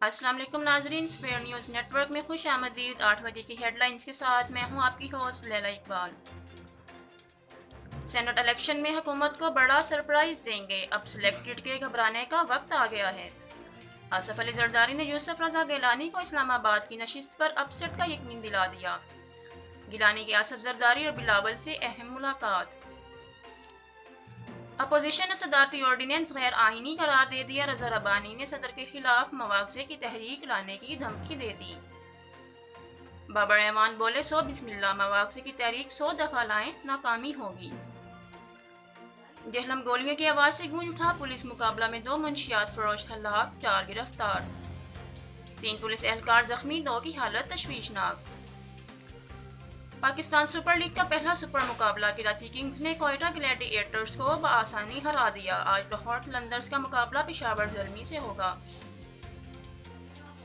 अस्सलाम वालेकुम नाजरीन, स्पेयर न्यूज़ नेटवर्क में खुश आमदीद। 8 बजे की हेडलाइंस के साथ मैं हूं आपकी host Laila Iqbal. Senate election में हुकूमत को बड़ा सरप्राइज देंगे, अब सिलेक्टेड के घबराने का वक्त आ गया है। आसफ अली जरदारी ने यूसुफ रजा गिलानी को इस्लामाबाद की नशिस्त पर अपसेट का यकीन दिला दिया। गिलानी की आसफ जरदारी और बिलावल से अहम मुलाकात। अपोजिशन ने सदारती ऑर्डिनेंस गैर आइनी करार दे दिया। रजा रबानी ने सदर के खिलाफ मुआवजे की तहरीक लाने की धमकी दे दी। बाबर रहमान बोले 100 बिस्मिल्लाह, मुआवजे की तहरीक 100 दफा लाएं, नाकामी होगी। जहलम गोलियों की आवाज से गूंज उठा, पुलिस मुकाबला में 2 मुंशियात फरोश हलाक, 4 गिरफ्तार। 3 पुलिस एहलकार जख्मी, 2 की हालत तशवीशनाक। पाकिस्तान सुपर लीग का पहला सुपर मुकाबला कराची किंग्स ने कोयटा ग्लैडिएटर्स को बआसानी हरा दिया। आज लाहौर कलंदर्स का मुकाबला पेशावर ज़ल्मी से होगा।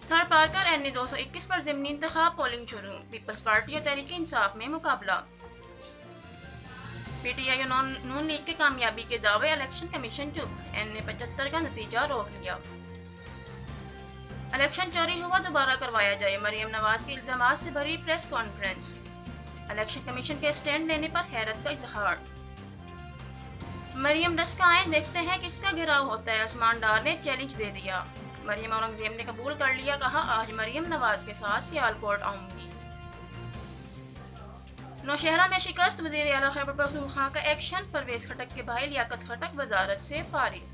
थर पारकर NA 221 पर ज़िमनी इंतखाब, पोलिंग शुरू। पीपल्स पार्टी और तहरीक इंसाफ में मुकाबला। PTI और नून लीग की कामयाबी के दावे, इलेक्शन कमीशन चुप। NA 75 का नतीजा रोक लिया। इलेक्शन चोरी हुआ, दोबारा करवाया जाए, मरियम नवाज के इल्जामात से भरी प्रेस कॉन्फ्रेंस। इलेक्शन कमीशन के स्टैंड लेने पर हैरत का इजहार। मरियम डस का आए, देखते हैं किसका गिराव होता है, आसमान डार ने चैलेंज दे दिया। मरियम औरंगजेब ने कबूल कर लिया, कहा आज मरियम नवाज के साथ सियालकोट आऊंगी। नौशहरा में शिकस्त, वज़ीर आला खैबर पख्तूनख्वा का एक्शन। परवेज खटक के भाई लियाकत खटक वजारत से फारिग।